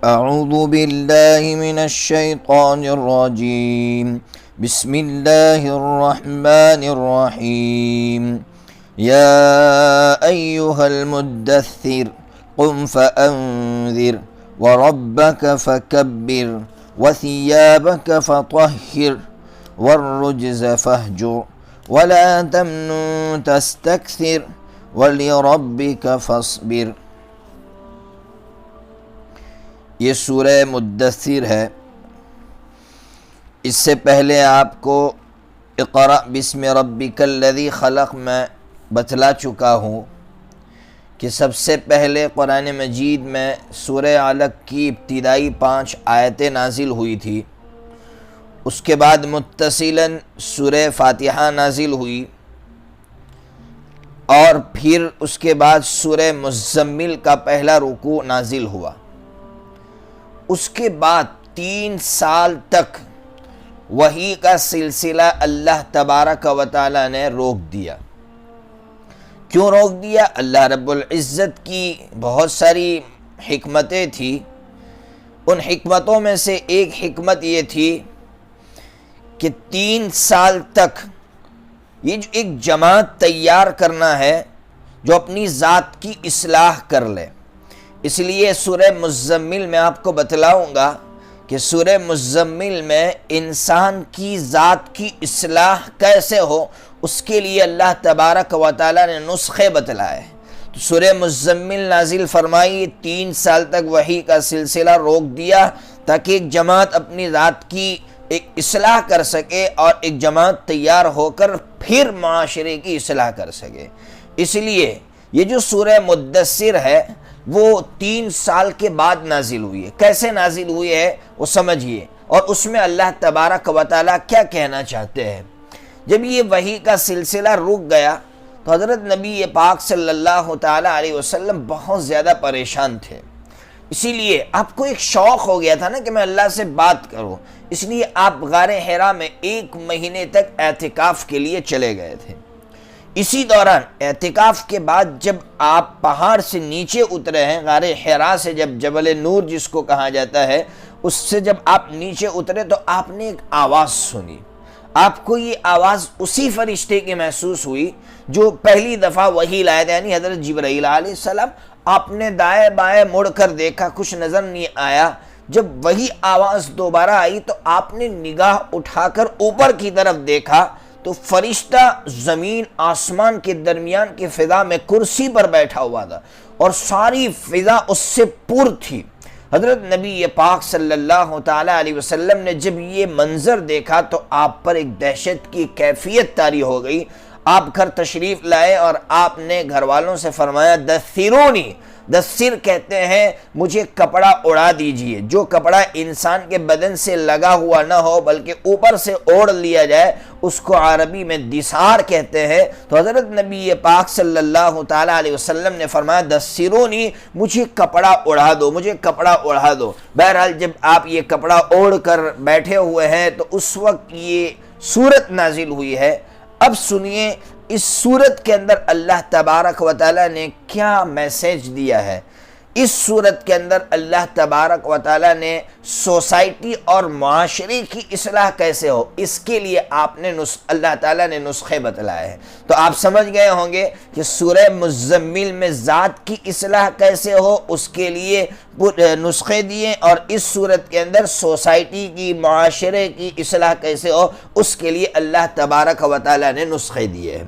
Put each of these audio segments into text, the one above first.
أعوذ بالله من الشيطان الرجيم بسم الله الرحمن الرحيم يا أيها المدثر قم فأنذر وربك فكبر وثيابك فطهر والرجز فاهجر ولا تمنن تستكثر ولربك فاصبر۔ یہ سورہ مدثر ہے۔ اس سے پہلے آپ کو اقرأ بسم ربک الذی خلق میں بتلا چکا ہوں کہ سب سے پہلے قرآن مجید میں سورہ علق کی ابتدائی 5 آیتیں نازل ہوئی تھی، اس کے بعد متصلاً سورہ فاتحہ نازل ہوئی، اور پھر اس کے بعد سورہ مزمل کا پہلا رکوع نازل ہوا۔ اس کے بعد 3 سال تک وحی کا سلسلہ اللہ تبارک و تعالی نے روک دیا۔ کیوں روک دیا؟ اللہ رب العزت کی بہت ساری حکمتیں تھیں۔ ان حکمتوں میں سے ایک حکمت یہ تھی کہ 3 سال تک یہ جو ایک جماعت تیار کرنا ہے جو اپنی ذات کی اصلاح کر لے۔ اس لیے سورہ مزمل میں آپ کو بتلاؤں گا کہ سورہ مزمل میں انسان کی ذات کی اصلاح کیسے ہو، اس کے لیے اللہ تبارک و تعالی نے نسخے بتلائے۔ تو سورہ مزمل نازل فرمائی، 3 سال تک وحی کا سلسلہ روک دیا تاکہ ایک جماعت اپنی ذات کی ایک اصلاح کر سکے اور ایک جماعت تیار ہو کر پھر معاشرے کی اصلاح کر سکے۔ اس لیے یہ جو سورہ مدثر ہے وہ 3 سال کے بعد نازل ہوئی ہے۔ کیسے نازل ہوئی ہے وہ سمجھیے، اور اس میں اللہ تبارک و تعالیٰ کیا کہنا چاہتے ہیں۔ جب یہ وحی کا سلسلہ رک گیا تو حضرت نبی پاک صلی اللہ تعالیٰ علیہ وسلم بہت زیادہ پریشان تھے۔ اسی لیے آپ کو ایک شوق ہو گیا تھا نا کہ میں اللہ سے بات کروں، اس لیے آپ غار حرا میں 1 مہینے تک اعتکاف کے لیے چلے گئے تھے۔ اسی دوران اعتکاف کے بعد جب آپ پہاڑ سے نیچے اترے ہیں، غار حرا سے، جب جبل نور جس کو کہا جاتا ہے، اس سے جب آپ نیچے اترے تو آپ نے ایک آواز سنی۔ آپ کو یہ آواز اسی فرشتے کی محسوس ہوئی جو پہلی دفعہ وحی لائے تھے، یعنی حضرت جبرائیل علیہ السلام۔ آپ نے دائیں بائیں مڑ کر دیکھا، کچھ نظر نہیں آیا۔ جب وہی آواز دوبارہ آئی تو آپ نے نگاہ اٹھا کر اوپر کی طرف دیکھا تو فرشتہ زمین آسمان کے درمیان کی فضا میں کرسی پر بیٹھا ہوا تھا، اور ساری فضا اس سے پر تھی۔ حضرت نبی پاک صلی اللہ تعالیٰ علیہ وسلم نے جب یہ منظر دیکھا تو آپ پر ایک دہشت کی کیفیت طاری ہو گئی۔ آپ گھر تشریف لائے اور آپ نے گھر والوں سے فرمایا، دثرونی، دثر کہتے ہیں مجھے کپڑا اڑا دیجئے، جو کپڑا انسان کے بدن سے لگا ہوا نہ ہو بلکہ اوپر سے اوڑھ لیا جائے، اس کو عربی میں دثار کہتے ہیں۔ تو حضرت نبی پاک صلی اللہ تعالیٰ علیہ وسلم نے فرمایا، دثرونی، مجھے کپڑا اڑا دو، مجھے کپڑا اڑا دو۔ بہرحال جب آپ یہ کپڑا اوڑھ کر بیٹھے ہوئے ہیں تو اس وقت یہ سورت نازل ہوئی ہے۔ اب سنیے اس سورت کے اندر اللہ تبارک و تعالیٰ نے کیا میسیج دیا ہے۔ اس سورت کے اندر اللہ تبارک و تعالیٰ نے سوسائٹی اور معاشرے کی اصلاح کیسے ہو، اس کے لیے اللہ تعالیٰ نے نسخے بتلائے ہیں۔ تو آپ سمجھ گئے ہوں گے کہ سورہ مزمل میں ذات کی اصلاح کیسے ہو اس کے لیے نسخے دیے، اور اس سورت کے اندر سوسائٹی کی، معاشرے کی اصلاح کیسے ہو اس کے لیے اللہ تبارک و تعالیٰ نے نسخے دیے ہیں۔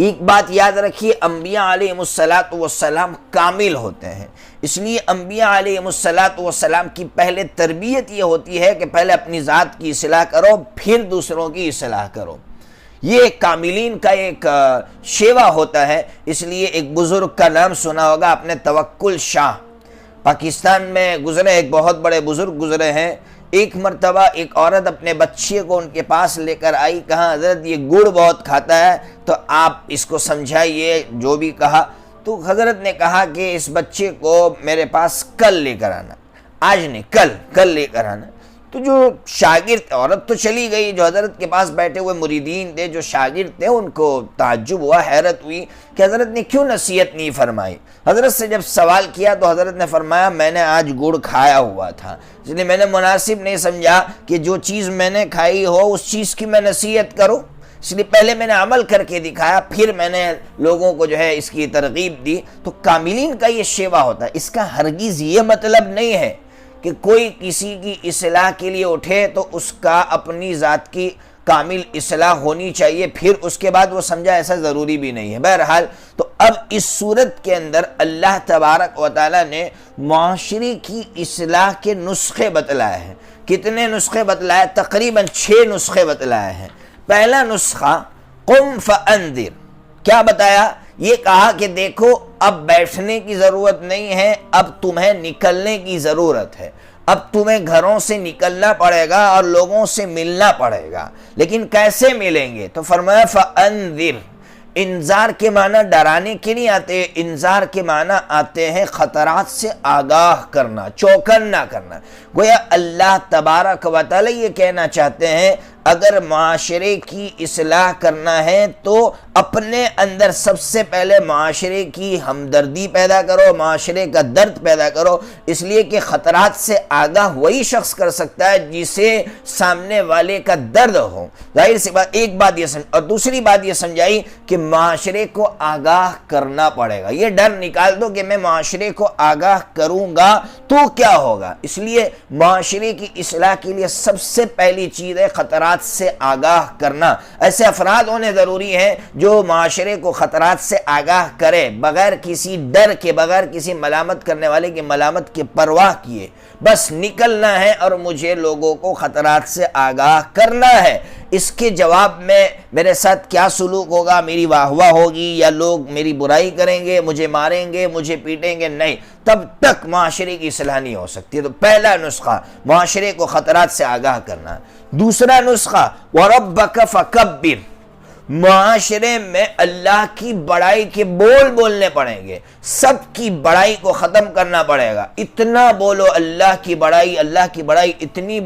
ایک بات یاد رکھیے، انبیاء علیہ السلام کامل ہوتے ہیں، اس لیے انبیاء علیہ السلام کی پہلے تربیت یہ ہوتی ہے کہ پہلے اپنی ذات کی اصلاح کرو پھر دوسروں کی اصلاح کرو۔ یہ کاملین کا ایک شیوا ہوتا ہے۔ اس لیے ایک بزرگ کا نام سنا ہوگا آپ نے، توکل شاہ، پاکستان میں گزرے، ایک بہت بڑے بزرگ گزرے ہیں۔ ایک مرتبہ ایک عورت اپنے بچے کو ان کے پاس لے کر آئی، کہا حضرت یہ گڑ بہت کھاتا ہے تو آپ اس کو سمجھائیے، جو بھی کہا۔ تو حضرت نے کہا کہ اس بچے کو میرے پاس کل لے کر آنا، آج نہیں، کل لے کر آنا۔ تو جو شاگرد، عورت تو چلی گئی، جو حضرت کے پاس بیٹھے ہوئے مریدین تھے، جو شاگرد تھے، ان کو تعجب ہوا، حیرت ہوئی کہ حضرت نے کیوں نصیحت نہیں فرمائی۔ حضرت سے جب سوال کیا تو حضرت نے فرمایا میں نے آج گڑ کھایا ہوا تھا، اس لیے میں نے مناسب نہیں سمجھا کہ جو چیز میں نے کھائی ہو اس چیز کی میں نصیحت کروں، اس لیے پہلے میں نے عمل کر کے دکھایا، پھر میں نے لوگوں کو جو ہے اس کی ترغیب دی۔ تو کاملین کا یہ شیوا ہوتا ہے۔ اس کا ہرگز یہ مطلب نہیں ہے کہ کوئی کسی کی اصلاح کے لیے اٹھے تو اس کا اپنی ذات کی کامل اصلاح ہونی چاہیے، پھر اس کے بعد وہ سمجھا، ایسا ضروری بھی نہیں ہے۔ بہرحال تو اب اس صورت کے اندر اللہ تبارک و تعالیٰ نے معاشرے کی اصلاح کے نسخے بتلائے ہیں۔ کتنے نسخے بتلائے؟ تقریباً 6 نسخے بتلائے ہیں۔ پہلا نسخہ قم فانذر، کیا بتایا؟ یہ کہا کہ دیکھو اب بیٹھنے کی ضرورت نہیں ہے، اب تمہیں نکلنے کی ضرورت ہے، اب تمہیں گھروں سے نکلنا پڑے گا اور لوگوں سے ملنا پڑے گا، لیکن کیسے ملیں گے؟ تو فرمایا فانذر۔ انذار کے معنی ڈرانے کے نہیں آتے، انذار کے معنی آتے ہیں خطرات سے آگاہ کرنا، چوکنا کرنا۔ گویا اللہ تبارک و تعالی یہ کہنا چاہتے ہیں اگر معاشرے کی اصلاح کرنا ہے تو اپنے اندر سب سے پہلے معاشرے کی ہمدردی پیدا کرو، معاشرے کا درد پیدا کرو، اس لیے کہ خطرات سے آگاہ وہی شخص کر سکتا ہے جسے سامنے والے کا درد ہو۔ ظاہر سی بات، ایک بات یہ اور دوسری بات یہ سمجھائی کہ معاشرے کو آگاہ کرنا پڑے گا۔ یہ ڈر نکال دو کہ میں معاشرے کو آگاہ کروں گا تو کیا ہوگا، اس لیے معاشرے کی اصلاح کے لیے سب سے پہلی چیز ہے خطرات سے آگاہ کرنا۔ ایسے افراد ہونے ضروری ہیں جو معاشرے کو خطرات سے آگاہ کرے، بغیر کسی ڈر کے، بغیر کسی ملامت کرنے والے کی ملامت کے پرواہ کیے، بس نکلنا ہے اور مجھے لوگوں کو خطرات سے آگاہ کرنا ہے۔ اس کے جواب میں میرے ساتھ کیا سلوک ہوگا، میری واہ واہ ہوگی یا لوگ میری برائی کریں گے، مجھے ماریں گے، مجھے پیٹیں گے، نہیں، تب تک معاشرے کی اصلاح نہیں ہو سکتی۔ تو پہلا نسخہ معاشرے کو خطرات سے آگاہ کرنا۔ دوسرا نسخہ وَرَبَّكَ فَكَبِّرْ، معاشرے میں اللہ کی بڑائی کے بول بولنے پڑیں گے، سب کی بڑائی کو ختم کرنا پڑے گا۔ اتنا بولو اللہ کی بڑائی، اللہ کی بڑائی اتنی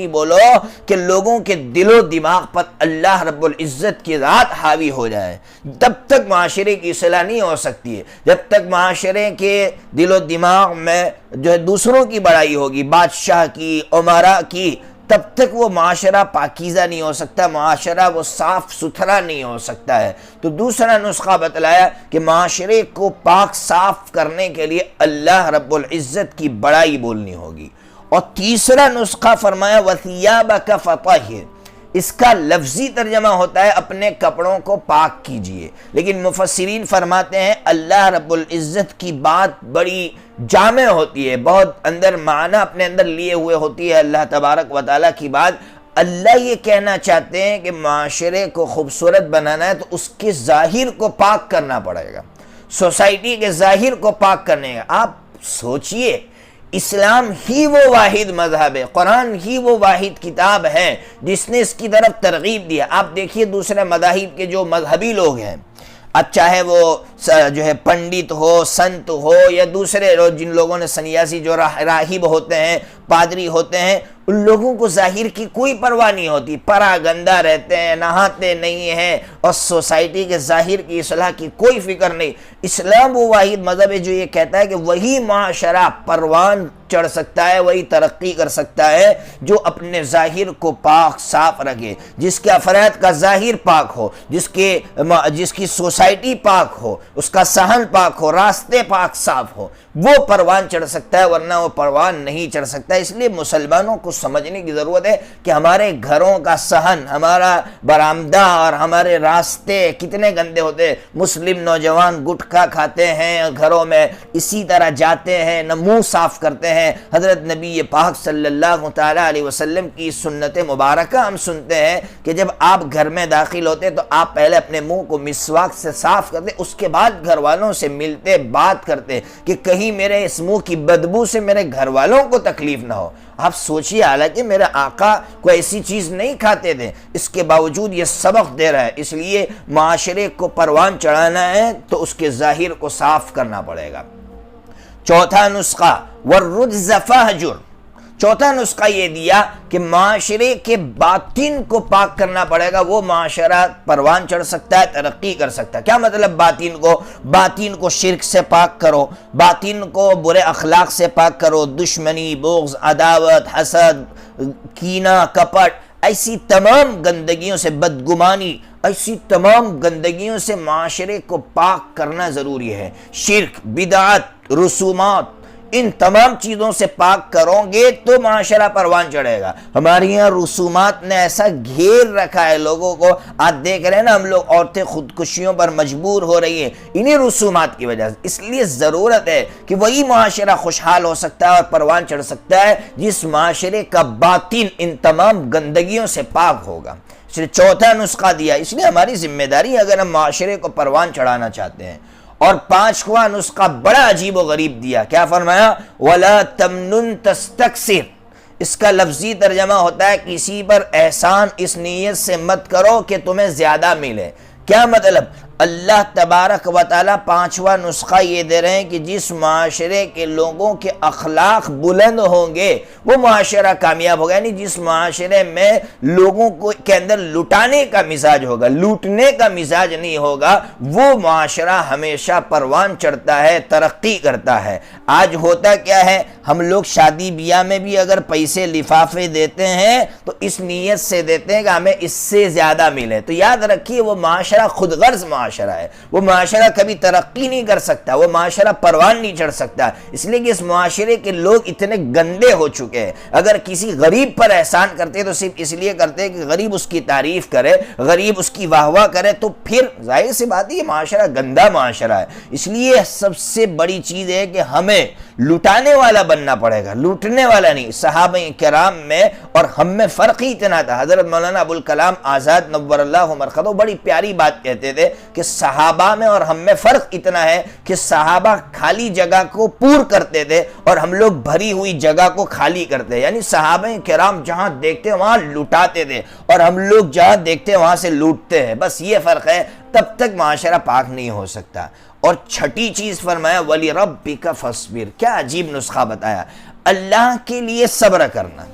بولو کہ لوگوں کے دل و دماغ پر اللہ رب العزت کی ذات حاوی ہو جائے۔ تب تک معاشرے کی اصلاح نہیں ہو سکتی ہے۔ جب تک معاشرے کے دل و دماغ میں جو ہے دوسروں کی بڑائی ہوگی، بادشاہ کی، امراء کی، تب تک وہ معاشرہ پاکیزہ نہیں ہو سکتا، معاشرہ وہ صاف ستھرا نہیں ہو سکتا ہے۔ تو دوسرا نسخہ بتلایا کہ معاشرے کو پاک صاف کرنے کے لیے اللہ رب العزت کی بڑائی بولنی ہوگی۔ اور تیسرا نسخہ فرمایا وَثِيَابَكَ فَطَهِّرْ، اس کا لفظی ترجمہ ہوتا ہے اپنے کپڑوں کو پاک کیجئے، لیکن مفسرین فرماتے ہیں اللہ رب العزت کی بات بڑی جامع ہوتی ہے، بہت اندر معنی اپنے اندر لیے ہوئے ہوتی ہے اللہ تبارک و تعالیٰ کی بات۔ اللہ یہ کہنا چاہتے ہیں کہ معاشرے کو خوبصورت بنانا ہے تو اس کے ظاہر کو پاک کرنا پڑے گا، سوسائٹی کے ظاہر کو پاک کرنے گا۔ آپ سوچئے، اسلام ہی وہ واحد مذہب ہے، قرآن ہی وہ واحد کتاب ہے جس نے اس کی طرف ترغیب دیا۔ آپ دیکھیے دوسرے مذاہب کے جو مذہبی لوگ ہیں، اب چاہے وہ جو ہے پنڈت ہو، سنت ہو، یا دوسرے جن لوگوں نے سنیاسی جو راہب ہوتے ہیں، پادری ہوتے ہیں، ان لوگوں کو ظاہر کی کوئی پرواہ نہیں ہوتی، پرا گندہ رہتے ہیں، نہاتے نہیں ہیں، اور سوسائٹی کے ظاہر کی اصلاح کی کوئی فکر نہیں۔ اسلام وہ واحد مذہب ہے جو یہ کہتا ہے کہ وہی معاشرہ پروان چڑھ سکتا ہے، وہی ترقی کر سکتا ہے جو اپنے ظاہر کو پاک صاف رکھے، جس کے افراد کا ظاہر پاک ہو، جس کی سوسائٹی پاک ہو، اس کا صحن پاک ہو، راستے پاک صاف ہو، وہ پروان چڑھ سکتا ہے، ورنہ وہ پروان نہیں چڑھ سکتا۔ اس لیے مسلمانوں کو سمجھنے کی ضرورت ہے کہ ہمارے گھروں کا صحن، ہمارا برآمدہ اور ہمارے راستے کتنے گندے ہوتے ہیں۔ مسلم نوجوان گٹکھا کھاتے ہیں گھروں میں، اسی طرح جاتے ہیں، نہ منہ صاف کرتے ہیں۔ حضرت نبی پاک صلی اللہ تعالیٰ علیہ وسلم کی سنت مبارکہ ہم سنتے ہیں کہ جب آپ گھر میں داخل ہوتے تو آپ پہلے اپنے منہ کو مسواک سے صاف کرتے، اس کے بعد گھر والوں سے ملتے، بات کرتے کہ کہیں میرے اس منہ کی بدبو سے میرے گھر والوں کو تکلیف نہ ہو۔ آپ سوچئے، حالانکہ میرے آقا کوئی ایسی چیز نہیں کھاتے تھے، اس کے باوجود یہ سبق دے رہا ہے۔ اس لیے معاشرے کو پروان چڑھانا ہے تو اس کے ظاہر کو صاف کرنا پڑے گا۔ چوتھا نسخہ وَالرُّجْزَ فَاهْجُرْ، چوتھا نسخہ یہ دیا کہ معاشرے کے باطن کو پاک کرنا پڑے گا، وہ معاشرہ پروان چڑھ سکتا ہے، ترقی کر سکتا ہے۔ کیا مطلب باطن کو شرک سے پاک کرو، باطن کو برے اخلاق سے پاک کرو، دشمنی، بغض، عداوت، حسد، کینہ، کپٹ، ایسی تمام گندگیوں سے، بدگمانی، ایسی تمام گندگیوں سے معاشرے کو پاک کرنا ضروری ہے۔ شرک، بدعت، رسومات، ان تمام چیزوں سے پاک کرو گے تو معاشرہ پروان چڑھے گا۔ ہمارے یہاں رسومات نے ایسا گھیر رکھا ہے لوگوں کو، آج دیکھ رہے ہیں نا ہم لوگ، عورتیں خودکشیوں پر مجبور ہو رہی ہیں انہی رسومات کی وجہ سے۔ اس لیے ضرورت ہے کہ وہی معاشرہ خوشحال ہو سکتا ہے اور پروان چڑھ سکتا ہے جس معاشرے کا باطن ان تمام گندگیوں سے پاک ہوگا۔ اس لیے چوتھا نسخہ دیا، اس لیے ہماری ذمہ داری ہے اگر ہم معاشرے کو پروان چڑھانا چاہتے ہیں۔ اور پانچواں نسخہ بڑا عجیب و غریب دیا، کیا فرمایا؟ وَلَا تَمْنُن تَسْتَكْثِرْ۔ اس کا لفظی ترجمہ ہوتا ہے کسی پر احسان اس نیت سے مت کرو کہ تمہیں زیادہ ملے۔ کیا مطلب؟ اللہ تبارک و تعالیٰ پانچواں نسخہ یہ دے رہے ہیں کہ جس معاشرے کے لوگوں کے اخلاق بلند ہوں گے وہ معاشرہ کامیاب ہوگا، یعنی جس معاشرے میں لوگوں کے اندر لٹانے کا مزاج ہوگا، لوٹنے کا مزاج نہیں ہوگا، وہ معاشرہ ہمیشہ پروان چڑھتا ہے، ترقی کرتا ہے۔ آج ہوتا کیا ہے، ہم لوگ شادی بیاہ میں بھی اگر پیسے لفافے دیتے ہیں تو اس نیت سے دیتے ہیں کہ ہمیں اس سے زیادہ ملے، تو یاد رکھیے وہ معاشرہ خود غرض معاشرہ ہے، وہ معاشرہ کبھی ترقی نہیں کر سکتا، وہ معاشرہ پروان نہیں چڑھ سکتا، اس لیے کہ اس معاشرے کے لوگ اتنے گندے ہو چکے ہیں۔ اگر کسی غریب پر احسان کرتے تو صرف اس لیے کرتے کہ غریب اس کی تعریف کرے، غریب اس کی واہ واہ کرے، تو پھر ظاہر سی بات ہے یہ معاشرہ گندا معاشرہ ہے۔ اس لیے سب سے بڑی چیز ہے کہ ہمیں لٹانے والا بننا پڑے گا، لوٹنے والا نہیں۔ صحابہ کرام میں اور ہم میں فرق ہی اتنا تھا۔ حضرت مولانا ابوالکلام آزاد نور اللہ مرقدہ بڑی پیاری بات کہتے تھے کہ صحابہ میں اور ہم میں فرق اتنا ہے کہ صحابہ خالی جگہ کو پور کرتے تھے اور ہم لوگ بھری ہوئی جگہ کو خالی کرتے ہیں، یعنی صحابہ کرام جہاں دیکھتے وہاں لٹاتے تھے اور ہم لوگ جہاں دیکھتے وہاں سے لوٹتے ہیں، بس یہ فرق ہے، تب تک معاشرہ پاک نہیں ہو سکتا۔ اور چھٹی چیز فرمایا وَلِرَبِّكَ فَاصْبِرْ، کیا عجیب نسخہ بتایا، اللہ کے لیے صبر کرنا۔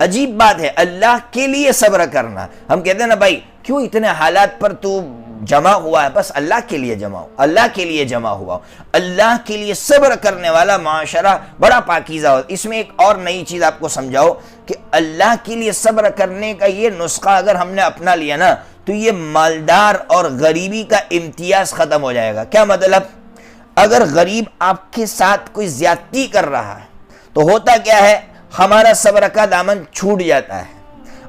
عجیب بات ہے، اللہ کے لیے صبر کرنا۔ ہم کہتے ہیں نا بھائی کیوں اتنے حالات پر تو جمع ہوا ہے، بس اللہ کے لیے جمع ہو، اللہ کے لیے جمع ہوا، اللہ کے لیے صبر کرنے والا معاشرہ بڑا پاکیزہ ہو۔ اس میں ایک اور نئی چیز آپ کو سمجھاؤ کہ اللہ کے لیے صبر کرنے کا یہ نسخہ اگر ہم نے اپنا لیا نا تو یہ مالدار اور غریبی کا امتیاز ختم ہو جائے گا۔ کیا مطلب؟ اگر غریب آپ کے ساتھ کوئی زیادتی کر رہا ہے تو ہوتا کیا ہے، ہمارا صبر کا دامن چھوٹ جاتا ہے،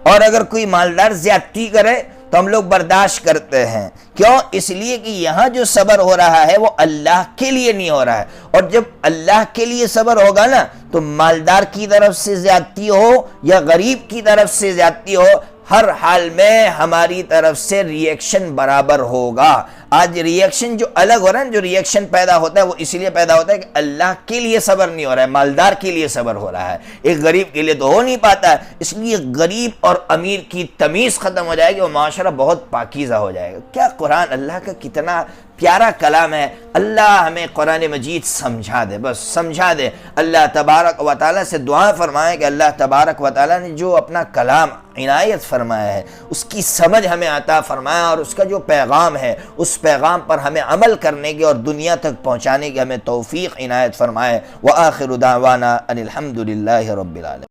اور اگر کوئی مالدار زیادتی کرے تو ہم لوگ برداشت کرتے ہیں۔ کیوں؟ اس لیے کہ یہاں جو صبر ہو رہا ہے وہ اللہ کے لیے نہیں ہو رہا ہے، اور جب اللہ کے لیے صبر ہوگا نا تو مالدار کی طرف سے زیادتی ہو یا غریب کی طرف سے زیادتی ہو، ہر حال میں ہماری طرف سے ریئیکشن برابر ہوگا۔ آج ریئیکشن جو الگ ہو رہا ہے، جو ریئیکشن پیدا ہوتا ہے وہ اس لیے پیدا ہوتا ہے کہ اللہ کے لیے صبر نہیں ہو رہا ہے، مالدار کے لیے صبر ہو رہا ہے، ایک غریب کے لیے تو ہو نہیں پاتا ہے۔ اس لیے غریب اور امیر کی تمیز ختم ہو جائے گی، وہ معاشرہ بہت پاکیزہ ہو جائے گا۔ کیا قرآن اللہ کا کتنا پیارا کلام ہے، اللہ ہمیں قرآن مجید سمجھا دے، بس سمجھا دے۔ اللہ تبارک و تعالیٰ سے دعا فرمائے کہ اللہ تبارک و تعالیٰ نے جو اپنا کلام عنایت فرمایا ہے اس کی سمجھ ہمیں عطا فرمایا، اور اس کا جو پیغام ہے اس پیغام پر ہمیں عمل کرنے کی اور دنیا تک پہنچانے کی ہمیں توفیق عنایت فرمائے۔ وآخر دعوانا ان الحمد للہ رب العالمین۔